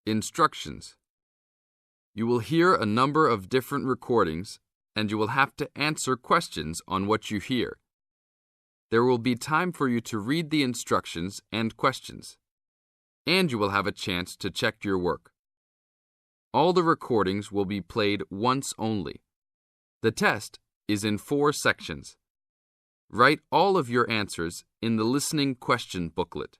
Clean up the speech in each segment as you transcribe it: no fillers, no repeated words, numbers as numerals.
Instructions. You will hear a number of different recordings, and you will have to answer questions on what you hear. There will be time for you to read the instructions and questions, and you will have a chance to check your work. All the recordings will be played once only. The test is in 4 sections. Write all of your answers in the listening question booklet.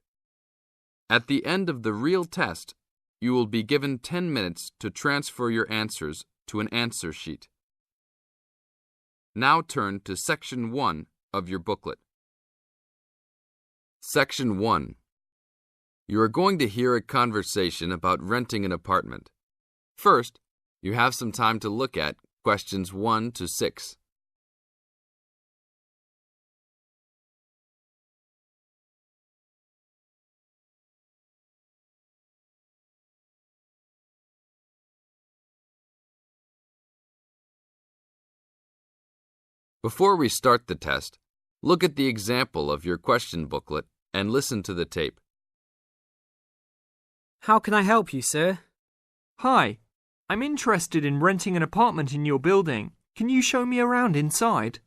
At the end of the real test, you will be given 10 minutes to transfer your answers to an answer sheet. Now turn to Section 1 of your booklet. Section 1. You are going to hear a conversation about renting an apartment. First, you have some time to look at questions 1 to 6. Before we start the test, look at the example of your question booklet and listen to the tape. How can I help you, sir? Hi, I'm interested in renting an apartment in your building. Can you show me around inside?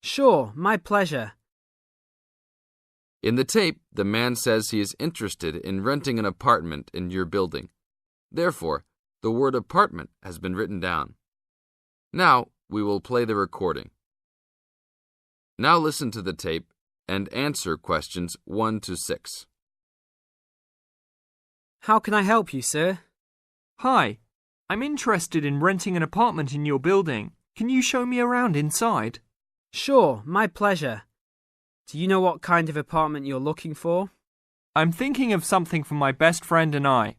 Sure, my pleasure. In the tape, the man says he is interested in renting an apartment in your building. Therefore, the word apartment has been written down. Now, we will play the recording. Now listen to the tape and answer questions 1 to 6. How can I help you, sir? Hi, I'm interested in renting an apartment in your building. Can you show me around inside? Sure, my pleasure. Do you know what kind of apartment you're looking for? I'm thinking of something for my best friend and I.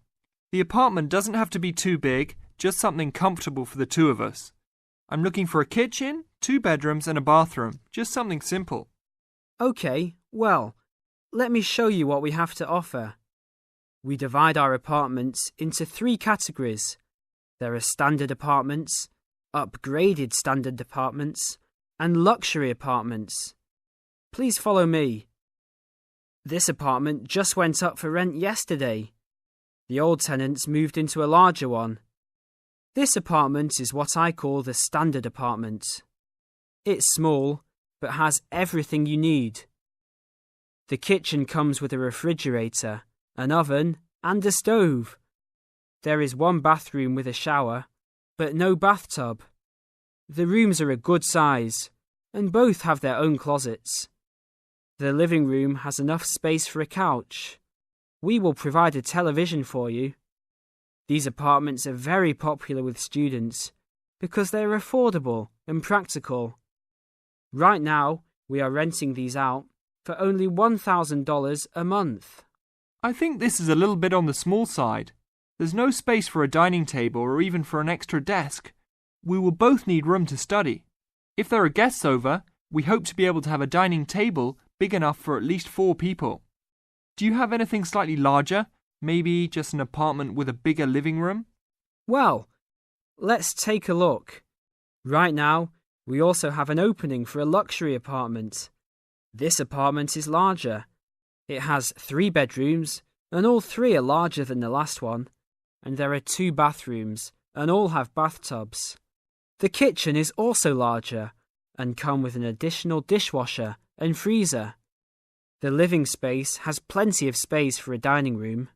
The apartment doesn't have to be too big, just something comfortable for the two of us. I'm looking for a kitchen, 2 bedrooms and a bathroom, just something simple. Okay, well, let me show you what we have to offer. We divide our apartments into 3 categories. There are standard apartments, upgraded standard apartments, and luxury apartments. Please follow me. This apartment just went up for rent yesterday. The old tenants moved into a larger one. This apartment is what I call the standard apartment. It's small, but has everything you need. The kitchen comes with a refrigerator, an oven, and a stove. There is 1 bathroom with a shower, but no bathtub. The rooms are a good size, and both have their own closets. The living room has enough space for a couch. We will provide a television for you. These apartments are very popular with students because they are affordable and practical. Right now, we are renting these out for only $1,000 a month. I think this is a little bit on the small side. There's no space for a dining table or even for an extra desk. We will both need room to study. If there are guests over, we hope to be able to have a dining table big enough for at least 4 people. Do you have anything slightly larger? Maybe just an apartment with a bigger living room? Well, let's take a look. Right now, we also have an opening for a luxury apartment. This apartment is larger. It has 3 bedrooms, and all 3 are larger than the last one. And there are 2 bathrooms, and all have bathtubs. The kitchen is also larger, and come with an additional dishwasher and freezer. The living space has plenty of space for a dining room.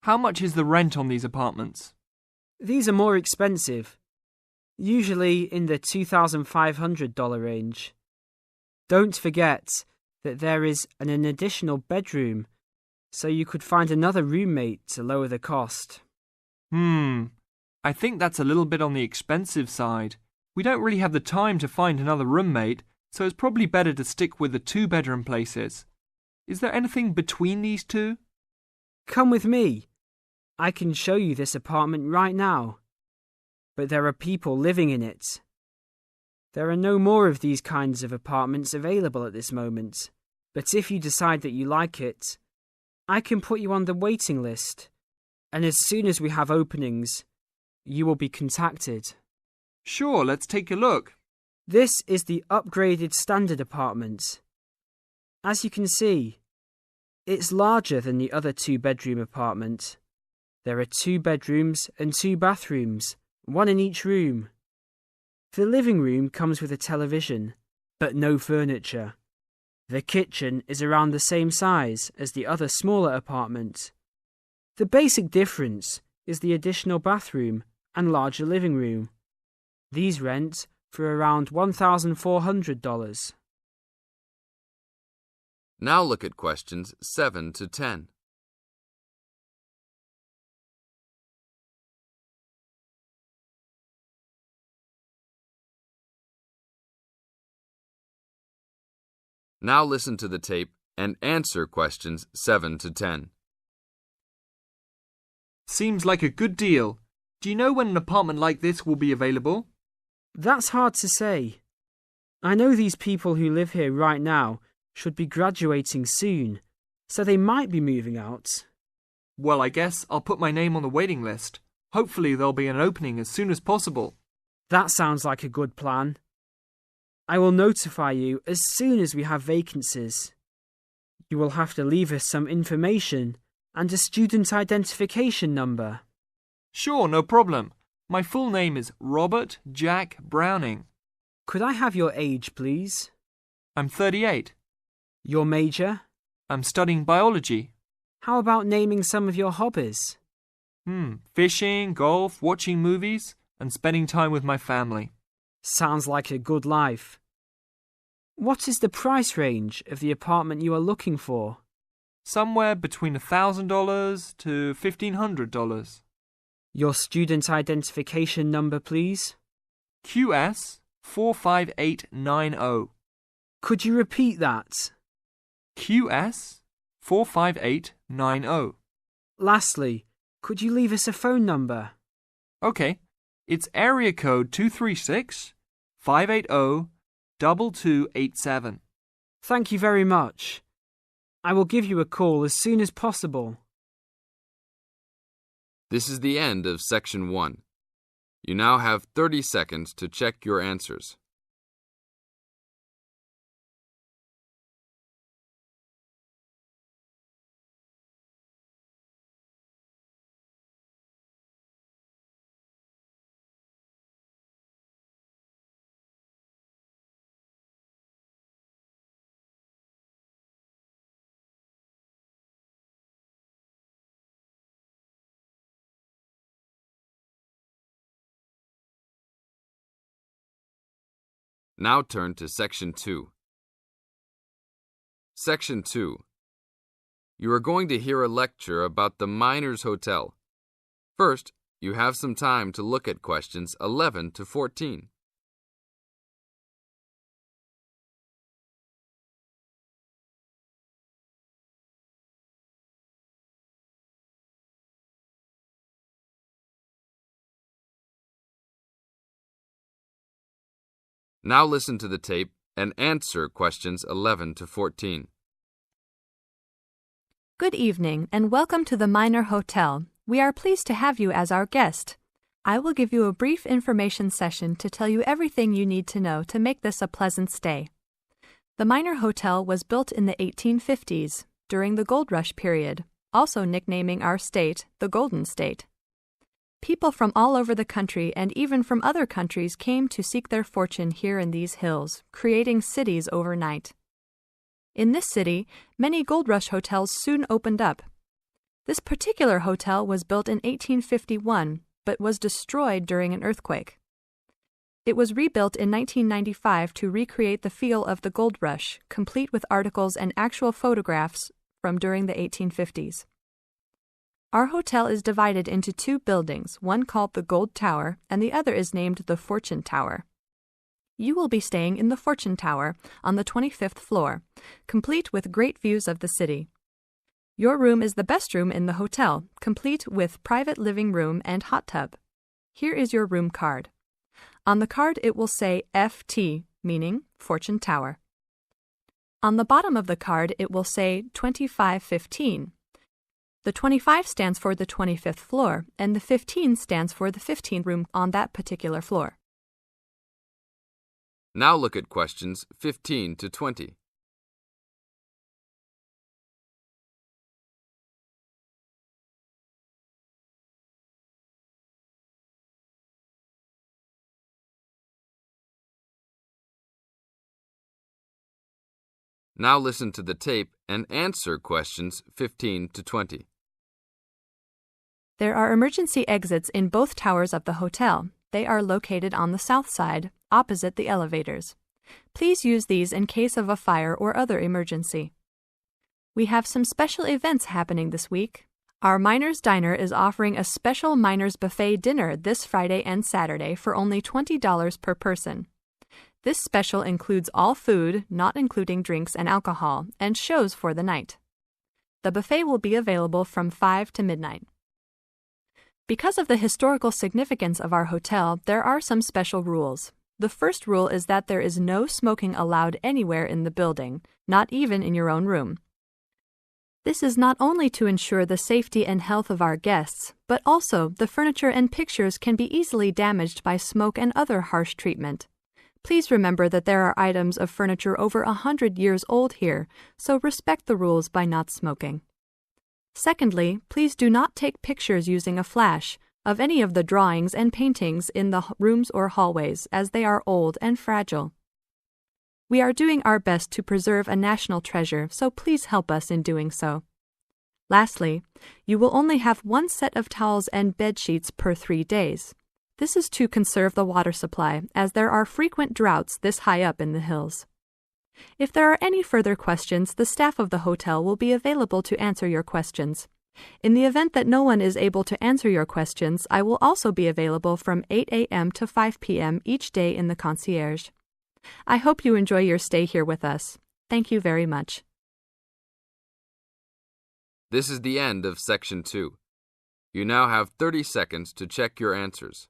How much is the rent on these apartments? These are more expensive, usually in the $2,500 range. Don't forget that there is an additional bedroom, so you could find another roommate to lower the cost. I think that's a little bit on the expensive side. We don't really have the time to find another roommate, so it's probably better to stick with the 2-bedroom places. Is there anything between these 2? Come with me. I can show you this apartment right now. But there are people living in it. There are no more of these kinds of apartments available at this moment. But if you decide that you like it, I can put you on the waiting list. And as soon as we have openings, you will be contacted. Sure, let's take a look. This is the upgraded standard apartment. As you can see, it's larger than the other 2-bedroom apartment. There are 2 bedrooms and 2 bathrooms, one in each room. The living room comes with a television, but no furniture. The kitchen is around the same size as the other smaller apartment. The basic difference is the additional bathroom and larger living room. These rent for around $1,400. Now look at questions 7 to 10. Now listen to the tape and answer questions 7 to 10. Seems like a good deal. Do you know when an apartment like this will be available? That's hard to say. I know these people who live here right now should be graduating soon, so they might be moving out. Well, I guess I'll put my name on the waiting list. Hopefully there'll be an opening as soon as possible. That sounds like a good plan. I will notify you as soon as we have vacancies. You will have to leave us some information and a student identification number. Sure, no problem. My full name is Robert Jack Browning. Could I have your age, please? I'm 38. Your major? I'm studying biology. How about naming some of your hobbies? Fishing, golf, watching movies, and spending time with my family. Sounds like a good life. What is the price range of the apartment you are looking for? Somewhere between $1,000 to $1,500. Your student identification number, please? QS 45890. Could you repeat that? QS 45890. Lastly, could you leave us a phone number? Okay, it's area code 236 580 2287. Thank you very much. I will give you a call as soon as possible. This is the end of section 1. You now have 30 seconds to check your answers. Now turn to Section 2. Section 2. You are going to hear a lecture about the Miners Hotel. First, you have some time to look at questions 11 to 14. Now listen to the tape and answer questions 11 to 14. Good evening and welcome to the Miner Hotel. We are pleased to have you as our guest. I will give you a brief information session to tell you everything you need to know to make this a pleasant stay. The Miner Hotel was built in the 1850s, during the Gold Rush period, also nicknaming our state the Golden State. People from all over the country and even from other countries came to seek their fortune here in these hills, creating cities overnight. In this city, many Gold Rush hotels soon opened up. This particular hotel was built in 1851, but was destroyed during an earthquake. It was rebuilt in 1995 to recreate the feel of the Gold Rush, complete with articles and actual photographs from during the 1850s. Our hotel is divided into 2 buildings, one called the Gold Tower and the other is named the Fortune Tower. You will be staying in the Fortune Tower on the 25th floor, complete with great views of the city. Your room is the best room in the hotel, complete with private living room and hot tub. Here is your room card. On the card it will say FT, meaning Fortune Tower. On the bottom of the card it will say 2515. The 25 stands for the 25th floor, and the 15 stands for the 15th room on that particular floor. Now look at questions 15 to 20. Now listen to the tape and answer questions 15 to 20. There are emergency exits in both towers of the hotel. They are located on the south side, opposite the elevators. Please use these in case of a fire or other emergency. We have some special events happening this week. Our Miners Diner is offering a special Miners Buffet dinner this Friday and Saturday for only $20 per person. This special includes all food, not including drinks and alcohol, and shows for the night. The buffet will be available from 5 to midnight. Because of the historical significance of our hotel, there are some special rules. The first rule is that there is no smoking allowed anywhere in the building, not even in your own room. This is not only to ensure the safety and health of our guests, but also the furniture and pictures can be easily damaged by smoke and other harsh treatment. Please remember that there are items of furniture over 100 years old here, so respect the rules by not smoking. Secondly, please do not take pictures using a flash of any of the drawings and paintings in the rooms or hallways, as they are old and fragile. We are doing our best to preserve a national treasure, so please help us in doing so. Lastly, you will only have one set of towels and bed sheets per 3 days. This is to conserve the water supply, as there are frequent droughts this high up in the hills. If there are any further questions, the staff of the hotel will be available to answer your questions. In the event that no one is able to answer your questions, I will also be available from 8 a.m. to 5 p.m. each day in the concierge. I hope you enjoy your stay here with us. Thank you very much. This is the end of Section 2. You now have 30 seconds to check your answers.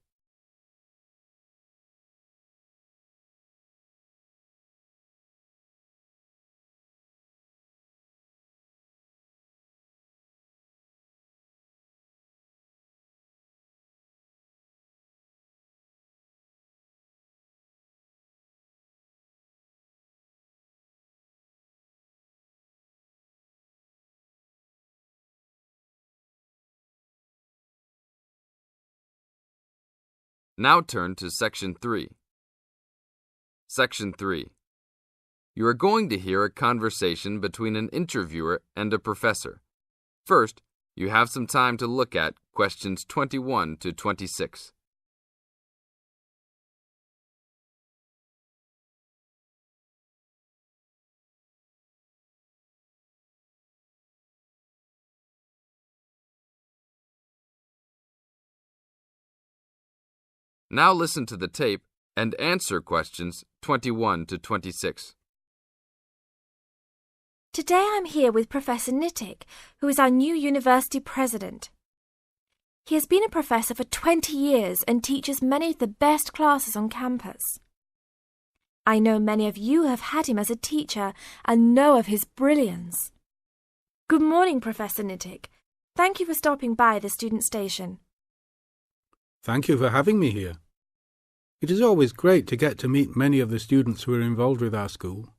Now turn to Section 3. Section 3. You are going to hear a conversation between an interviewer and a professor. First, you have some time to look at questions 21 to 26. Now listen to the tape and answer questions 21 to 26. Today I'm here with Professor Nittick, who is our new university president. He has been a professor for 20 years and teaches many of the best classes on campus. I know many of you have had him as a teacher and know of his brilliance. Good morning, Professor Nittick. Thank you for stopping by the student station. Thank you for having me here. It is always great to get to meet many of the students who are involved with our school.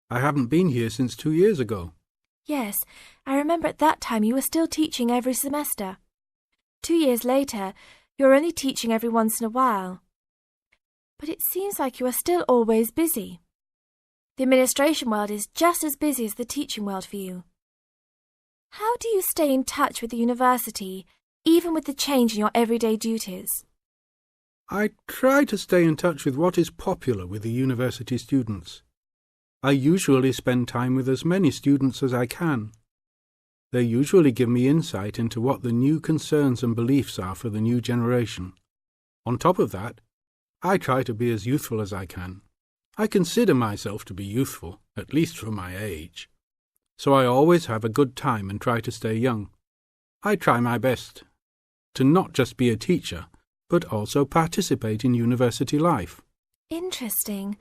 I haven't been here since 2 years ago. Yes, I remember at that time you were still teaching every semester. 2 years later, you are only teaching every once in a while. But it seems like you are still always busy. The administration world is just as busy as the teaching world for you. How do you stay in touch with the university, even with the change in your everyday duties? I try to stay in touch with what is popular with the university students. I usually spend time with as many students as I can. They usually give me insight into what the new concerns and beliefs are for the new generation. On top of that, I try to be as youthful as I can. I consider myself to be youthful, at least for my age. So I always have a good time and try to stay young. I try my best to not just be a teacher, but also participate in university life. Interesting.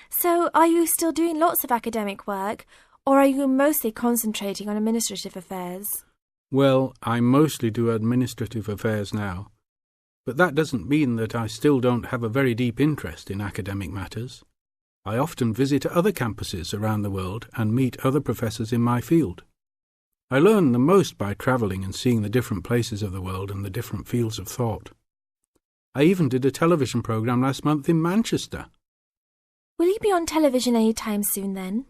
So, are you still doing lots of academic work, or are you mostly concentrating on administrative affairs? Well, I mostly do administrative affairs now, but that doesn't mean that I still don't have a very deep interest in academic matters. I often visit other campuses around the world and meet other professors in my field. I learn the most by travelling and seeing the different places of the world and the different fields of thought. I even did a television programme last month in Manchester. Will you be on television any time soon then?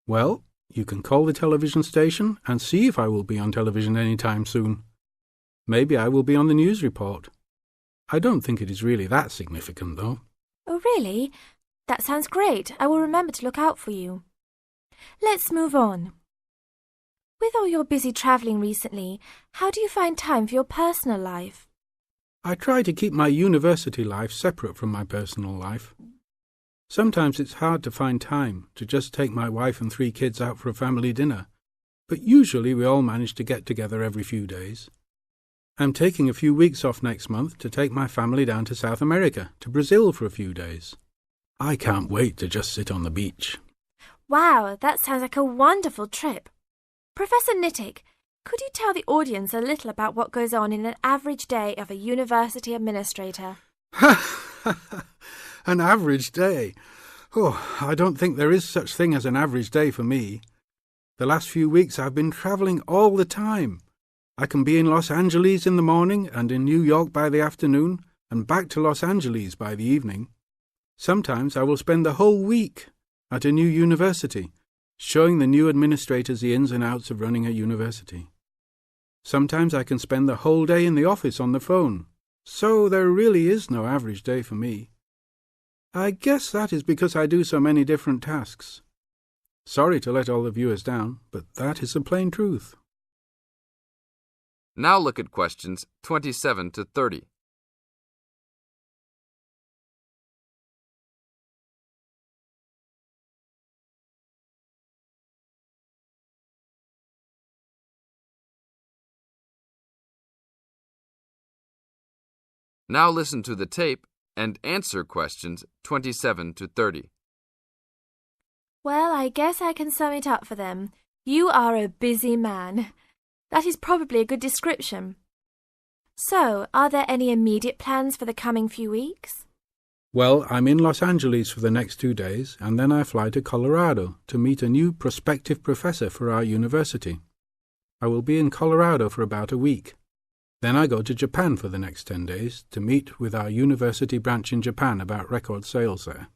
Well, you can call the television station and see if I will be on television any time soon. Maybe I will be on the news report. I don't think it is really that significant, though. Oh, really? That sounds great. I will remember to look out for you. Let's move on. With all your busy travelling recently, how do you find time for your personal life? I try to keep my university life separate from my personal life. Sometimes it's hard to find time to just take my wife and 3 kids out for a family dinner, but usually we all manage to get together every few days. I'm taking a few weeks off next month to take my family down to South America, to Brazil for a few days. I can't wait to just sit on the beach. Wow, that sounds like a wonderful trip. Professor Nittick, could you tell the audience a little about what goes on in an average day of a university administrator? An average day? Oh, I don't think there is such thing as an average day for me. The last few weeks I've been travelling all the time. I can be in Los Angeles in the morning and in New York by the afternoon and back to Los Angeles by the evening. Sometimes I will spend the whole week at a new university, showing the new administrators the ins and outs of running a university. Sometimes I can spend the whole day in the office on the phone. So there really is no average day for me. I guess that is because I do so many different tasks. Sorry to let all the viewers down, but that is the plain truth. Now look at questions 27 to 30. Now listen to the tape and answer questions 27 to 30. Well, I guess I can sum it up for them. You are a busy man. That is probably a good description. So, are there any immediate plans for the coming few weeks? Well, I'm in Los Angeles for the next 2 days, and then I fly to Colorado to meet a new prospective professor for our university. I will be in Colorado for about a week. Then I go to Japan for the next 10 days to meet with our university branch in Japan about record sales there.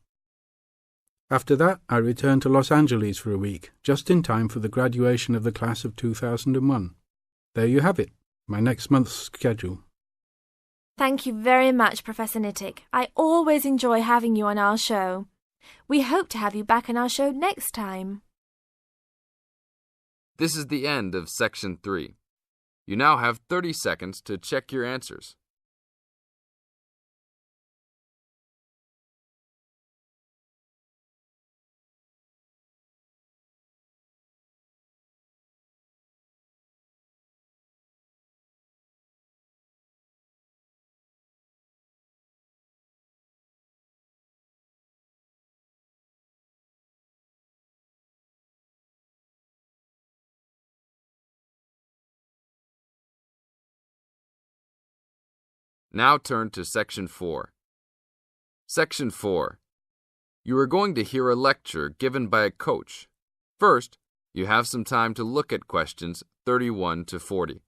After that, I return to Los Angeles for a week, just in time for the graduation of the class of 2001. There you have it, my next month's schedule. Thank you very much, Professor Nittick. I always enjoy having you on our show. We hope to have you back on our show next time. This is the end of Section 3. You now have 30 seconds to check your answers. Now turn to Section 4. Section 4. You are going to hear a lecture given by a coach. First, you have some time to look at questions 31 to 40.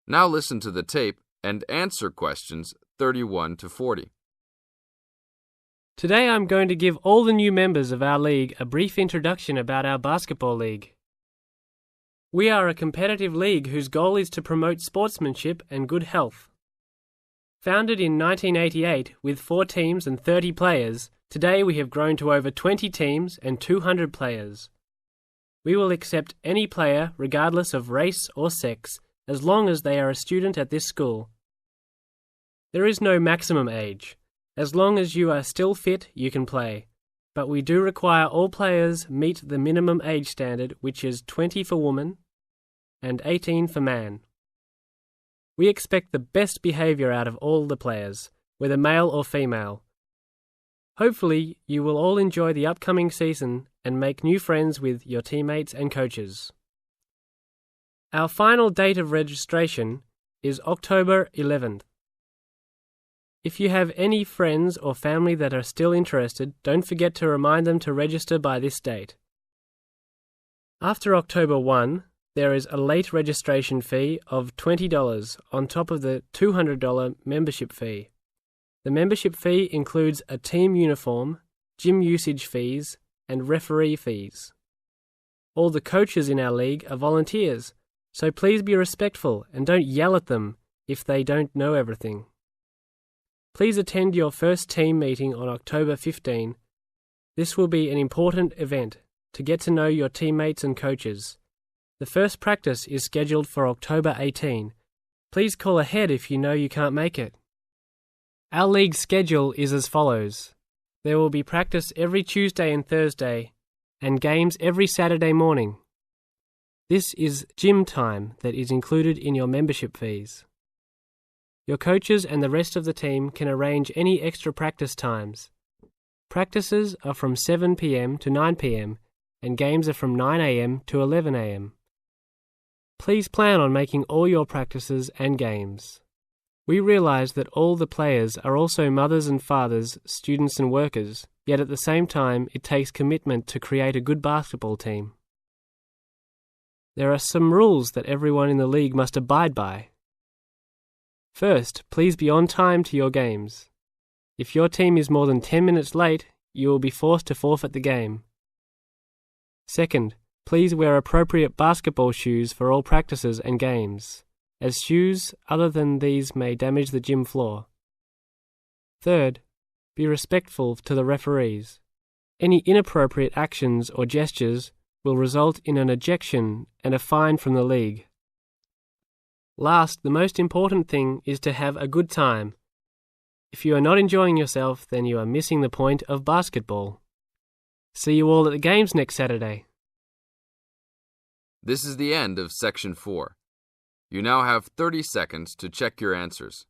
Now listen to the tape and answer questions 31 to 40. Today I'm going to give all the new members of our league a brief introduction about our basketball league. We are a competitive league whose goal is to promote sportsmanship and good health. Founded in 1988 with 4 teams and 30 players, today we have grown to over 20 teams and 200 players. We will accept any player regardless of race or sex, as long as they are a student at this school. There is no maximum age. As long as you are still fit, you can play. But we do require all players meet the minimum age standard, which is 20 for woman and 18 for man. We expect the best behaviour out of all the players, whether male or female. Hopefully, you will all enjoy the upcoming season and make new friends with your teammates and coaches. Our final date of registration is October 11th. If you have any friends or family that are still interested, don't forget to remind them to register by this date. After October 1, there is a late registration fee of $20 on top of the $200 membership fee. The membership fee includes a team uniform, gym usage fees, and referee fees. All the coaches in our league are volunteers, so please be respectful and don't yell at them if they don't know everything. Please attend your first team meeting on October 15. This will be an important event to get to know your teammates and coaches. The first practice is scheduled for October 18. Please call ahead if you know you can't make it. Our league schedule is as follows. There will be practice every Tuesday and Thursday, and games every Saturday morning. This is gym time that is included in your membership fees. Your coaches and the rest of the team can arrange any extra practice times. Practices are from 7 p.m. to 9 p.m. and games are from 9 a.m. to 11 a.m. Please plan on making all your practices and games. We realize that all the players are also mothers and fathers, students and workers, yet at the same time it takes commitment to create a good basketball team. There are some rules that everyone in the league must abide by. First, please be on time to your games. If your team is more than 10 minutes late, you will be forced to forfeit the game. Second, please wear appropriate basketball shoes for all practices and games, as shoes other than these may damage the gym floor. Third, be respectful to the referees. Any inappropriate actions or gestures will result in an ejection and a fine from the league. Last, the most important thing is to have a good time. If you are not enjoying yourself, then you are missing the point of basketball. See you all at the games next Saturday. This is the end of Section 4. You now have 30 seconds to check your answers.